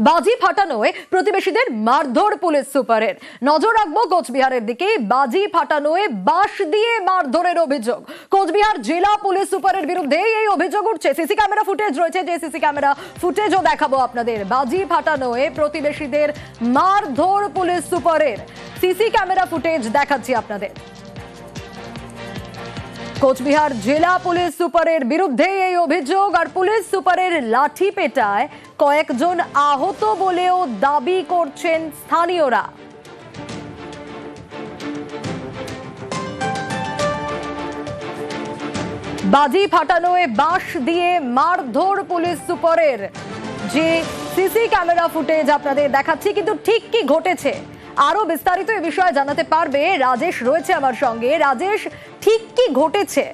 বাজি ফাটানোয় প্রতিবেশীদের মারধর পুলিশ সুপারের। নজর রাখবো কোচবিহারের দিকে। বাজি ফাটানোয় বাঁশ দিয়ে মারধরের অভিযোগ। কোচবিহার জেলা পুলিশ সুপারের বিরুদ্ধে এই অভিযোগ উঠছে। সিসি ক্যামেরা ফুটেজ রয়েছে, যে সিসি ক্যামেরা ফুটেজও দেখাবো আপনাদের। বাজি ফাটানোয় প্রতিবেশীদের মারধর পুলিশ সুপারের সিসি ক্যামেরা ফুটেজ দেখাচ্ছি আপনাদের। কোচবিহার জেলা পুলিশ সুপারের বিরুদ্ধে এই অভিযোগ। আর পুলিশ সুপারের লাঠি পেটায় কয়েকজন আহত বলেও দাবি করছেন স্থানীয়রা। বাজি ফাটানোয় বাঁশ দিয়ে মারধর পুলিশ সুপারের, যে সিসি ক্যামেরা ফুটেজ আপনাদের দেখাচ্ছি। কিন্তু ঠিক কি ঘটেছে, আরো বিস্তারিত এই বিষয়ে জানাতে পারবে রাজেশ রয়েছে আমার সঙ্গে। রাজেশ, ঠিক কি ঘটেছে?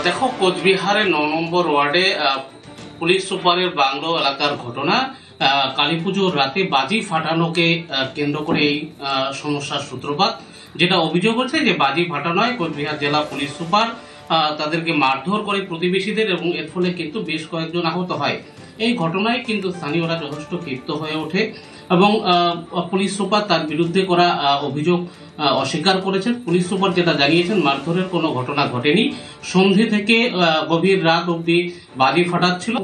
দেখো, কোচবিহারের ৯ নম্বর ওয়ার্ডে পুলিশ সুপারের বাংলো এলাকার ঘটনা। কালীপুজোর রাতে বাজি ফাটানোকে কেন্দ্র করে এই সমস্যার সূত্রপাত। যেটা অভিযোগ হচ্ছে যে বাজি ফাটানোয় কোচবিহার জেলা পুলিশ সুপার তাদেরকে মারধর করে প্রতিবেশীদের, এবং এর ফলে কিন্তু বেশ কয়েকজন আহত হয়। এই ঘটনায় কিন্তু স্থানীয়রা যথেষ্ট ক্ষিপ্ত হয়ে ওঠে এবং পুলিশ সুপার তার বিরুদ্ধে করা অভিযোগ অস্বীকার করেছেন। পুলিশ সুপার যেটা জানিয়েছেন, মারধরের কোনো ঘটনা ঘটেনি। সন্ধ্যে থেকে গভীর রাত অবধি বাজি ফাটাচ্ছিল।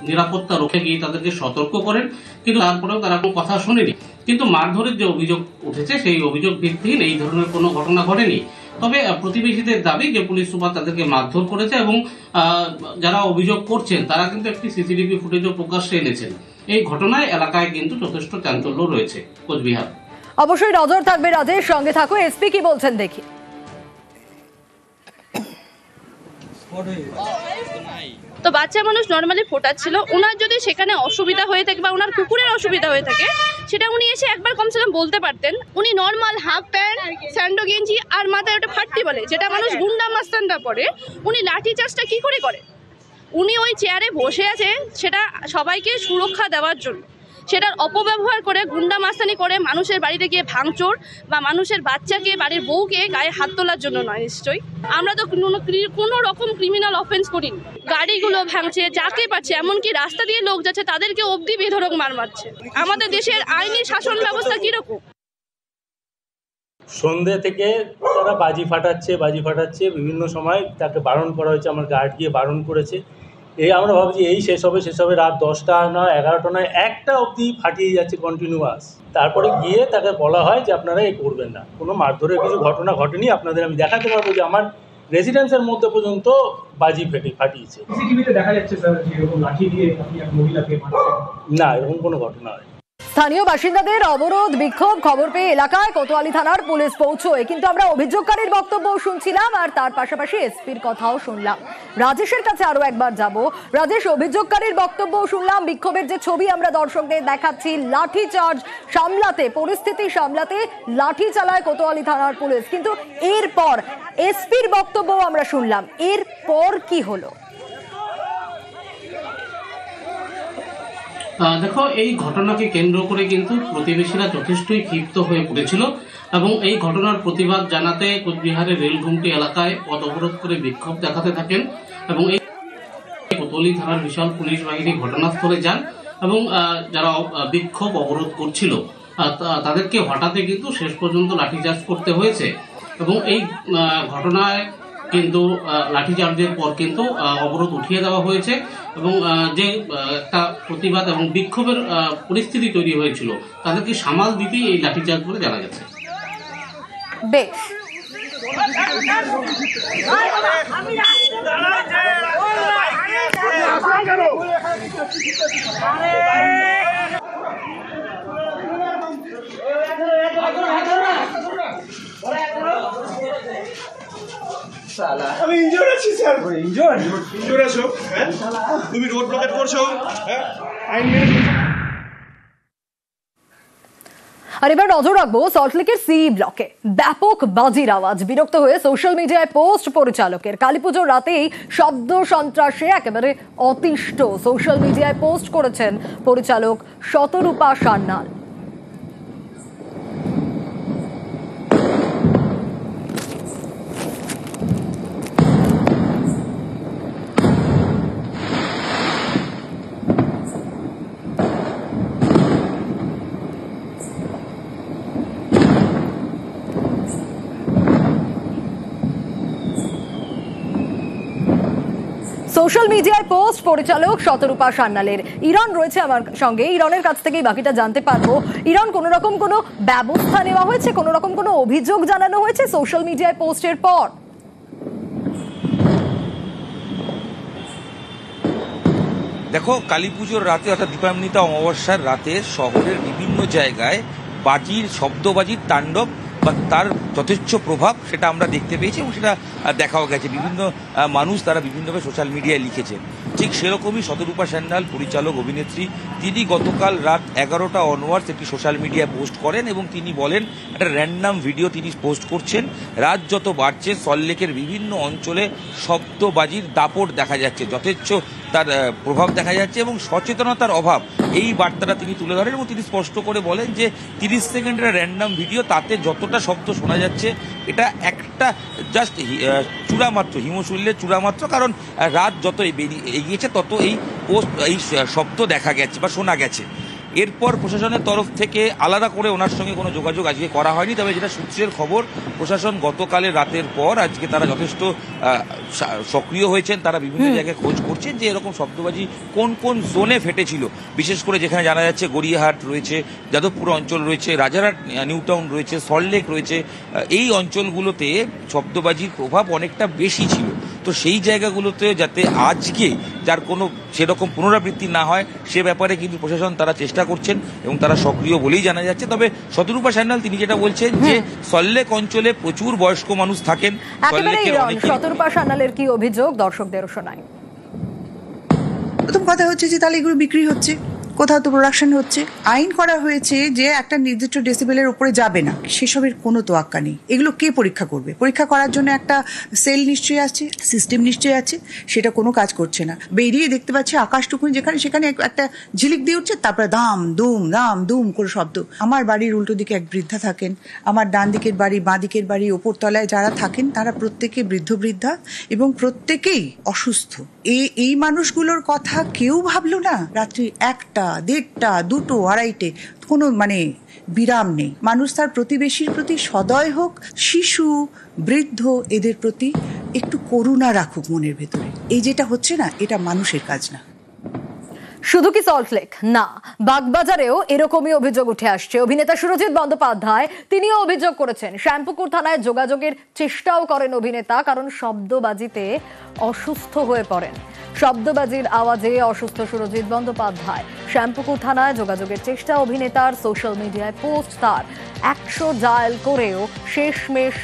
নিরাপত্তা রক্ষে গিয়ে তাদেরকে সতর্ক করেন, কিন্তু তারপরেও তারা কোনো কথা শোনেনি। কিন্তু মারধরের যে অভিযোগ উঠেছে সেই অভিযোগ ভিত্তিহীন, এই ধরনের কোনো ঘটনা ঘটেনি। তবে প্রতিবেশীদের দাবি যে পুলিশ সুপার তাদেরকে মারধর করেছে, এবং যারা অভিযোগ করছেন তারা কিন্তু একটি সিসিটিভি ফুটেজও প্রকাশ্যে এনেছেন। এই ঘটনায় এলাকায় কিন্তু যথেষ্ট চাঞ্চল্য রয়েছে কোচবিহার। অবশ্যই নজর থাকবে রাজেশ, সঙ্গে থাকো। এসপি কি বলছেন দেখি। তো বাচ্চা মানুষ নর্মালি ফোটাচ্ছিল, ওনার যদি সেখানে অসুবিধা হয়ে থাকে বা ওনার কুকুরের অসুবিধা হয়ে থাকে, সেটা উনি এসে একবার কমসে কম বলতে পারতেন। উনি নর্মাল হাফ প্যান্ট, স্যান্ডো গেঞ্জি আর মাথায় ওটা ফাটতি বলে, যেটা মানুষ গুন্ডা মাস্তানরা পরে, উনি লাঠি চার্জটা কি করে করে? উনি ওই চেয়ারে বসে আছে সেটা সবাইকে সুরক্ষা দেওয়ার জন্য, সেটার অপব্যবহার করে গুন্ডা মাস্তানি করে মানুষের বাড়িতে গিয়ে ভাঙচুর বা মানুষের বাচ্চাকে, বাড়ির বউকে গায়ে হাত তোলার জন্য নয়। নিশ্চয়ই আমরা তো কোনো রকম ক্রিমিনাল অফেন্স করিনি। গাড়িগুলো ভাঙছে, যাকে পাচ্ছে, এমনকি রাস্তা দিয়ে লোক যাচ্ছে তাদেরকে অবধি বেধড়ক মার মারছে। আমাদের দেশের আইনি শাসন ব্যবস্থা কিরকম? সন্ধ্যে থেকে তারা বাজি ফাটাচ্ছে বিভিন্ন সময় তাকে বারণ করা হয়েছে, আমার গার্ড গিয়ে বারণ করেছে। এই আমরা ভাবছি এই শেষ হবে রাত 10টা নয় 11টা নয় 1টা অবধি ফাটিয়ে যাচ্ছে কন্টিনিউয়াস। তারপরে গিয়ে তাকে বলা হয় যে আপনারা এ করবেন না। কোনো মারধরের কিছু ঘটনা ঘটেনি। আপনাদের আমি দেখাতে পারবো যে আমার রেসিডেন্সের মধ্যে পর্যন্ত বাজি ফাটিয়েছে। দেখা যাচ্ছে স্যার যে এরকম লাঠি দিয়ে আপনি এক মহিলাকে মারছেন। না, এরকম কোনো ঘটনা হয়। স্থানীয় বাসিন্দাদের অবরোধ বিক্ষোভ খবর পেয়ে এলাকায় কোতোয়ালি থানার পুলিশ পৌঁছয়। কিন্তু আমরা অভিযোগকারীর বক্তব্য শুনছিলাম, আর তার পাশাপাশি এসপির কথাও শুনলাম। রাজেশের কাছে আরো একবার যাব। রাজেশ, অভিযোগকারীর বক্তব্য শুনলাম, বিক্ষোভের যে ছবি আমরা দর্শকদের দেখাচ্ছি, লাঠি চার্জ সামলাতে, পরিস্থিতি সামলাতে লাঠি চালায় কোতোয়ালি থানার পুলিশ। কিন্তু এরপর এসপির বক্তব্য আমরা শুনলাম, এরপর কি হলো? দেখো, এই ঘটনাকে কেন্দ্র করে কিন্তু প্রতিবেশীরা যথেষ্টই ক্ষিপ্ত হয়ে পড়েছিল, এবং এই ঘটনার প্রতিবাদ জানাতে কোচবিহারের রেলঘুমটি এলাকায় পথ অবরোধ করে বিক্ষোভ দেখাতে থাকেন। এবং এই কোতোয়ালি থানার বিশাল পুলিশ বাহিনী ঘটনাস্থলে যান, এবং যারা বিক্ষোভ অবরোধ করছিল তাদেরকে হঠাৎ কিন্তু শেষ পর্যন্ত লাঠিচার্জ করতে হয়েছে। এবং এই ঘটনায় কিন্তু লাঠিচার্জের পর কিন্তু অবরোধ উঠিয়ে দেওয়া হয়েছে, এবং যে একটা প্রতিবাদ এবং বিক্ষোভের পরিস্থিতি তৈরি হয়েছিল তাদেরকে সামাল দিতেই এই লাঠিচার্জ বলে জানা গেছে। বেশ, আমি ইনজুর আছি স্যার। ইনজুর আছো? হ্যাঁ, তুমি রোড ব্লকেট করছো। হ্যাঁ, আইন মেনে। আর এবার নজর রাখবো সল্টলেকের সি ব্লকে। ব্যাপক বাজির আওয়াজ, বিরক্ত হয়ে সোশ্যাল মিডিয়ায় পোস্ট পরিচালকের। কালীপুজোর রাতেই শব্দ সন্ত্রাসে একেবারে অতিষ্ঠ। সোশ্যাল মিডিয়ায় পোস্ট করেছেন পরিচালক শতরূপা সান্যাল। সোশ্যাল মিডিয়ায় পোস্ট পরিচালক শতরূপা সান্যালের। ইরন রয়েছে আমার সঙ্গে, ইরনের কাছ থেকেই বাকিটা জানতে পারবো। ইরন, কোনো রকম কোনো ব্যবস্থা নেওয়া হয়েছে, কোনো রকম কোনো অভিযোগ জানানো হয়েছে সোশ্যাল মিডিয়ায় পোস্টের পর? দেখো, কালী পুজোর রাতে অর্থাৎ দীপান্বিতা অমাবস্যার রাতে শহরের বিভিন্ন জায়গায় বাজির শব্দবাজির তাণ্ডব বা তার যথেচ্ছ প্রভাব সেটা আমরা দেখতে পেয়েছি এবং সেটা দেখাও গেছে। বিভিন্ন মানুষ তারা বিভিন্নভাবে সোশ্যাল মিডিয়ায় লিখেছেন। ঠিক সেরকমই শতরূপা সান্যাল, পরিচালক অভিনেত্রী, তিনি গতকাল রাত 11টা অনওয়ার্ডস একটি সোশ্যাল মিডিয়ায় পোস্ট করেন এবং তিনি বলেন একটা র্যান্ডাম ভিডিও তিনি পোস্ট করছেন। রাত যত বাড়ছে সল্টলেকের বিভিন্ন অঞ্চলে শব্দবাজির দাপট দেখা যাচ্ছে, যথেচ্ছ তার প্রভাব দেখা যাচ্ছে এবং সচেতনতার অভাব, এই বার্তাটা তিনি তুলে ধরেন এবং তিনি স্পষ্ট করে বলেন যে 30 সেকেন্ডের র্যান্ডাম ভিডিও, তাতে যতটা শব্দ শোনা যাচ্ছে এটা একটা জাস্ট চূড়ামাত্র, হিমশৈলের চূড়ামাত্র, কারণ রাত যত এগিয়েছে তত এই শব্দ দেখা গেছে বা শোনা গেছে। এরপর প্রশাসনের তরফ থেকে আলাদা করে ওনার সঙ্গে কোনো যোগাযোগ আজকে করা হয়নি, তবে যেটা সূত্রের খবর, প্রশাসন গতকালের রাতের পর আজকে তারা যথেষ্ট সক্রিয় হয়েছেন। তারা বিভিন্ন জায়গায় খোঁজ করছেন যে এরকম শব্দবাজি কোন কোন জোনে ফেটেছিল, বিশেষ করে যেখানে জানা যাচ্ছে গড়িয়াহাট রয়েছে, যাদবপুর অঞ্চল রয়েছে, রাজারহাট নিউটাউন রয়েছে, সল্টলেক রয়েছে, এই অঞ্চলগুলোতে শব্দবাজির প্রভাব অনেকটা বেশি ছিল। তো সেই জায়গাগুলোতে যাতে আজকে যার কোনো সেরকম পুনরাবৃত্তি না হয় সে ব্যাপারে কিন্তু প্রশাসন তারা চেষ্টা করছেন এবং তারা সক্রিয় বলেই জানা যাচ্ছে। তবে শতরূপা সান্যাল তিনি যেটা বলছেন যে সল্টলেক অঞ্চলে প্রচুর বয়স্ক মানুষ থাকেন। শতরূপা সান্যালের কি অভিযোগ দর্শকদের শোনায়। প্রথম কথা হচ্ছে যে তাহলে এগুলো বিক্রি হচ্ছে, কোথাও তো প্রোডাকশন হচ্ছে। আইন করা হয়েছে যে একটা নির্দিষ্ট ডেসিবেলের উপরে যাবে না, সেসবের কোনো তোয়াক্কা নেই। এগুলো কে পরীক্ষা করবে? পরীক্ষা করার জন্য একটা সেল নিশ্চয়ই আছে, সিস্টেম নিশ্চয়ই আছে, সেটা কোনো কাজ করছে না। বেরিয়ে দেখতে পাচ্ছি আকাশটুকুনি যেখানে সেখানে একটা ঝিলিক দিয়ে উঠছে, তারপরে দাম দুম করে শব্দ। আমার বাড়ির উল্টো দিকে এক বৃদ্ধা থাকেন, আমার ডান দিকের বাড়ি, বাঁ দিকের বাড়ি, ওপরতলায় যারা থাকেন তারা প্রত্যেকে বৃদ্ধা এবং প্রত্যেকেই অসুস্থ। এই মানুষগুলোর কথা কেউ ভাবলো না? রাত্রি 1টা, 1:30, 2টো, 2:30 কোনো বিরাম নেই। মানুষ তার প্রতিবেশীর প্রতি সদয় হোক, শিশু, বৃদ্ধ, এদের প্রতি একটু করুণা রাখুক মনের ভেতরে। এই যেটা হচ্ছে না, এটা মানুষের কাজ না। শুধু কি সল্টলেক না, বাগবাজারেও এরকমই অভিযোগ উঠে আসছে। অভিনেতা সুরজিৎ বন্দ্যোপাধ্যায় তিনিও অভিযোগ করেছেন। শ্যামপুকুর থানায় যোগাযোগের চেষ্টাও করেন অভিনেতা, কারণ শব্দবাজিতে অসুস্থ হয়ে পড়েন। শব্দবাজির আওয়াজে অসুস্থ সুরজিৎ বন্দ্যোপাধ্যায়। শ্যামপুকুর থানায় যোগাযোগের চেষ্টা অভিনেতার, সোশ্যাল মিডিয়ায় পোস্ট তার। 100 ডায়াল করেও শেষমেশ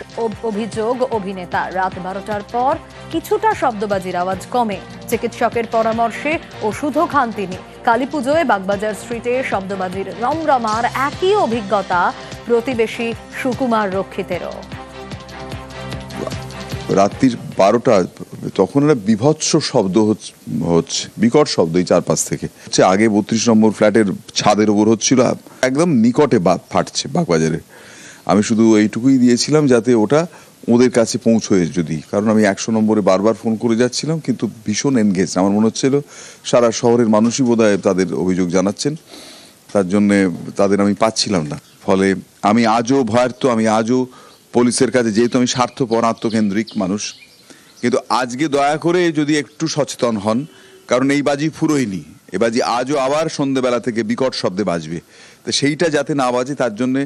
অভিযোগ অভিনেতা। রাত 12টার পর কিছুটা শব্দবাজির আওয়াজ কমে। চিকিৎসকের পরামর্শে ওষুধও খান তিনি। কালীপুজোয় বাগবাজার স্ট্রিটে শব্দবাজির রমরমার একই অভিজ্ঞতা প্রতিবেশী সুকুমার রক্ষিতেরও। রাত্রির 12টা তখন একটা বিভৎস শব্দ হচ্ছে, বিকট শব্দ এই চারপাশ থেকে হচ্ছে। আগে 32 নম্বর ফ্ল্যাটের ছাদের ওপর হচ্ছিল, একদম নিকটে ফাটছে বাগবাজারে। আমি শুধু এইটুকুই দিয়েছিলাম যাতে ওটা ওদের কাছে পৌঁছয় যদি, কারণ আমি 100 নম্বরে বারবার ফোন করে যাচ্ছিলাম, কিন্তু ভীষণ এনগেজ। আমার মনে হচ্ছিল সারা শহরের মানুষই বোধহয় তাদের অভিযোগ জানাচ্ছেন, তার জন্যে তাদের আমি পাচ্ছিলাম না। ফলে আমি আজও ভয়ার্ত, আমি আজও পুলিশের কাছে, যেহেতু আমি স্বার্থপর আত্মকেন্দ্রিক মানুষ, কিন্তু আজকে দয়া করে যদি একটু সচেতন হন, কারণ এই বাজি ফুরোয়নি, এ বাজি আজও আবার সন্ধ্যেবেলা থেকে বিকট শব্দে বাজবে। তো সেইটা যাতে না বাজে তার জন্যে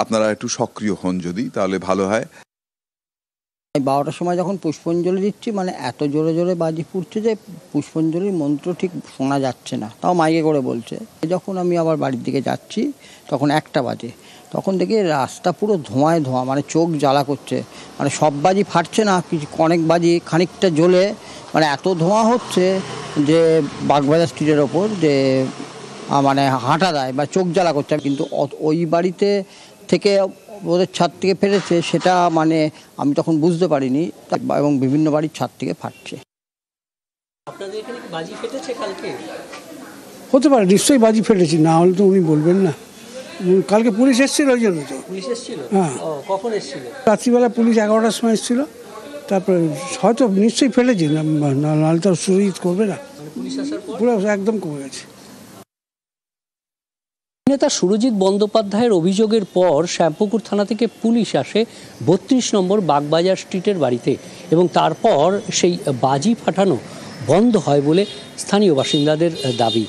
আপনারা একটু সক্রিয় হন যদি, তাহলে ভালো হয়। 12টার সময় যখন পুষ্পাঞ্জলি দিচ্ছি, এত জোরে জোরে বাজি ফুটছে যে পুষ্পাঞ্জলির মন্ত্র ঠিক শোনা যাচ্ছে না, তাও মাইকে করে বলছে। যখন আমি আবার বাড়ির দিকে যাচ্ছি তখন 1টা বাজে, তখন দেখি রাস্তা পুরো ধোঁয়ায় ধোঁয়া, চোখ জ্বালা করছে। সব বাজি ফাটছে না, অনেক বাজি খানিকটা জ্বলে এত ধোঁয়া হচ্ছে যে বাগবাজার স্ট্রিটের ওপর যে হাঁটা দেয় বা চোখ জ্বালা করছে। কিন্তু ওই বাড়িতে থেকে ওদের ছাদ থেকে ফেলেছে সেটা আমি তখন বুঝতে পারিনি, এবং বিভিন্ন বাড়ির ছাদ থেকে ফাটছে। আপনাদের এখানে কি বাজি ফেটেছে কালকে? হতে পারে, নিশ্চয়ই বাজি ফেটেছি, না হলে তো উনি বলবেন না। কালকে পুলিশ এসেছিল, ওই জন্য তো। পুলিশ এসেছিল? হ্যাঁ। কখন এসেছিল? রাত্রিবেলা পুলিশ 11টার সময় এসেছিল। তারপরে হয়তো নিশ্চয়ই ফেলেছি, নাহলে তো সুরজিৎ করবে না। পুলিশ আসার পর পুরো একদম কমে গেছে। নেতা সুরজিৎ বন্দ্যোপাধ্যায়ের অভিযোগের পর শ্যামপুকুর থানা থেকে পুলিশ আসে ৩২ নম্বর বাগবাজার স্ট্রিটের বাড়িতে এবং তারপর সেই বাজি ফাটানো বন্ধ হয় বলে স্থানীয় বাসিন্দাদের দাবি।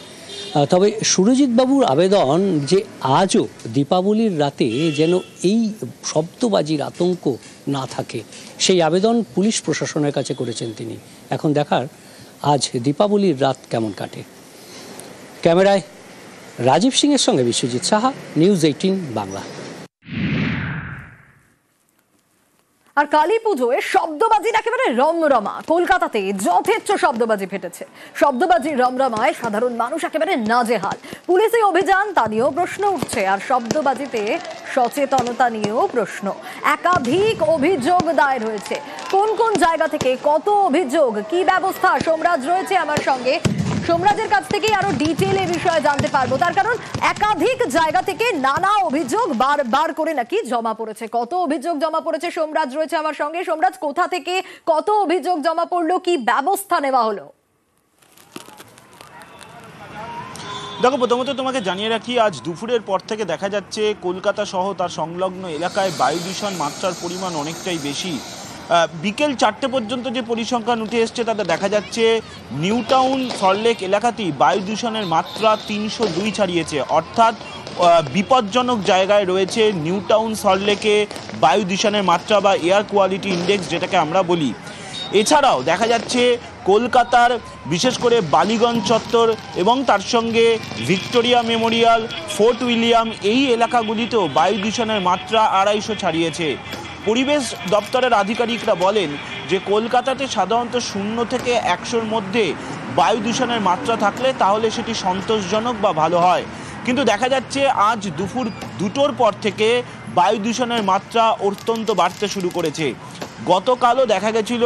তবে সুরজিৎ বাবুর আবেদন যে আজও দীপাবলির রাতে যেন এই শব্দবাজির আতঙ্ক না থাকে, সেই আবেদন পুলিশ প্রশাসনের কাছে করেছেন তিনি। এখন দেখার আজ দীপাবলির রাত কেমন কাটে। ক্যামেরায় রাজীব সিংয়ের সঙ্গে বিশ্বজিৎ সাহা, নিউজ 18 বাংলা। আর কালী পুজোয় শব্দবাজির একেবারে রমরমা। কলকাতাতে যথেচ্ছ শব্দবাজি ফেটেছে। শব্দবাজির রমরমায় সাধারণ মানুষ একেবারে নাজেহাল। পুলিশি অভিযান তা নিয়েও প্রশ্ন উঠছে, আর শব্দবাজিতে সচেতনতা নিয়েও প্রশ্ন। একাধিক অভিযোগ দায়ের হয়েছে। কোন কোন জায়গা থেকে কত অভিযোগ, কি ব্যবস্থা? সোমরাজ রয়েছে আমার সঙ্গে। সোমরাজের কাছ থেকেই আরো ডিটেইল এই বিষয়ে জানতে পারবো, তার কারণ একাধিক জায়গা থেকে নানা অভিযোগ বার করে নাকি জমা পড়েছে। কত অভিযোগ জমা পড়েছে? সোমরাজ রয়েছে আমার সঙ্গে। সোমরাজ, কোথা থেকে কত অভিযোগ জমা পড়লো, কি ব্যবস্থা নেওয়া হলো? দেখো, প্রথমত তোমাকে জানিয়ে রাখি, আজ দুপুরের পর থেকে দেখা যাচ্ছে কলকাতা সহ তার সংলগ্ন এলাকায় বায়ু দূষণ মাত্রার পরিমাণ অনেকটাই বেশি। বিকেল 4টে পর্যন্ত যে পরিসংখ্যান উঠে এসছে তাতে দেখা যাচ্ছে নিউ টাউন সল্টলেক এলাকাতেই বায়ু দূষণের মাত্রা 302 ছাড়িয়েছে। অর্থাৎ বিপজ্জনক জায়গায় রয়েছে নিউ টাউন সল্টলেকে বায়ু দূষণের মাত্রা বা এয়ার কোয়ালিটি ইন্ডেক্স, যেটাকে আমরা বলি। এছাড়াও দেখা যাচ্ছে কলকাতার বিশেষ করে বালিগঞ্জ চত্বর এবং তার সঙ্গে ভিক্টোরিয়া মেমোরিয়াল, ফোর্ট উইলিয়াম, এই এলাকাগুলিতেও বায়ু দূষণের মাত্রা 250 ছাড়িয়েছে। পরিবেশ দপ্তরের আধিকারিকরা বলেন যে কলকাতাতে সাধারণত 0 থেকে 100-র মধ্যে বায়ু দূষণের মাত্রা থাকলে তাহলে সেটি সন্তোষজনক বা ভালো হয়, কিন্তু দেখা যাচ্ছে আজ দুপুর 2টোর পর থেকে বায়ু দূষণের মাত্রা অত্যন্ত বাড়তে শুরু করেছে। গতকালও দেখা গেছিল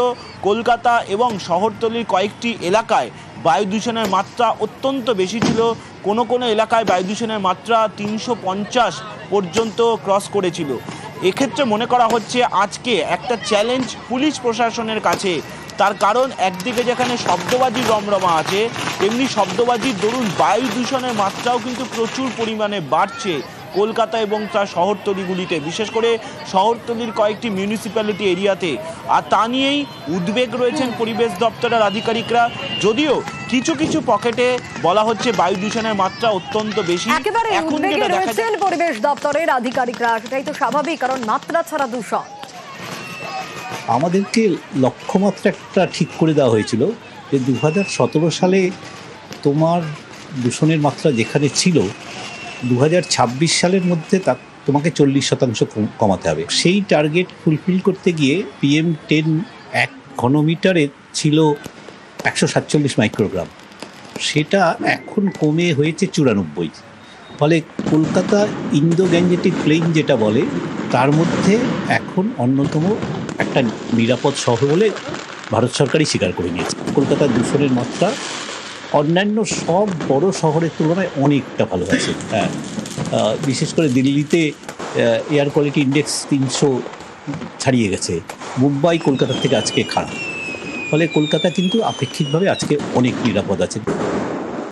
কলকাতা এবং শহরতলির কয়েকটি এলাকায় বায়ু দূষণের মাত্রা অত্যন্ত বেশি ছিল। কোনো কোনো এলাকায় বায়ু দূষণের মাত্রা 350 পর্যন্ত ক্রস করেছিল। এক্ষেত্রে মনে করা হচ্ছে আজকে একটা চ্যালেঞ্জ পুলিশ প্রশাসনের কাছে। তার কারণ একদিকে যেখানে শব্দবাজির রমরমা আছে, তেমনি শব্দবাজির দরুন বায়ু দূষণের মাত্রাও কিন্তু প্রচুর পরিমাণে বাড়ছে কলকাতা এবং তার শহরতলিগুলিতে, বিশেষ করে শহরতলির কয়েকটি মিউনিসিপ্যালিটি এরিয়াতে। আর তা নিয়েই উদ্বেগ রয়েছেন পরিবেশ দপ্তরের আধিকারিকরা। যদিও কিছু কিছু পকেটে বলা হচ্ছে বায়ু দূষণের মাত্রা অত্যন্ত বেশি। একেবারে উদ্বেগে রয়েছেন পরিবেশ দপ্তরের আধিকারিকরা, সেটাই তো স্বাভাবিক, কারণ মাত্রা ছাড়া দূষণ। আমাদেরকে লক্ষ্যমাত্রা একটা ঠিক করে দেওয়া হয়েছিল যে 2017 সালে তোমার দূষণের মাত্রা যেখানে ছিল 2026 সালের মধ্যে তা তোমাকে 40% কমাতে হবে। সেই টার্গেট ফুলফিল করতে গিয়ে PM10 1 ঘনমিটারে ছিল 147 মাইক্রোগ্রাম, সেটা এখন কমে হয়েছে 94। ফলে কলকাতা ইন্দো গ্যাঞ্জেটিক প্লেন যেটা বলে, তার মধ্যে এখন অন্যতম একটা নিরাপদ শহর বলে ভারত সরকারই স্বীকার করে নিয়েছে। কলকাতার দূষণের মাত্রা অন্যান্য সব বড় শহরের তুলনায় অনেকটা ভালো আছে। হ্যাঁ, বিশেষ করে দিল্লিতে এয়ার কোয়ালিটি ইন্ডেক্স 300 ছাড়িয়ে গেছে। মুম্বাই কলকাতার থেকে আজকে খারাপ। ফলে কলকাতা কিন্তু আপেক্ষিকভাবে আজকে অনেক নিরাপদ আছে।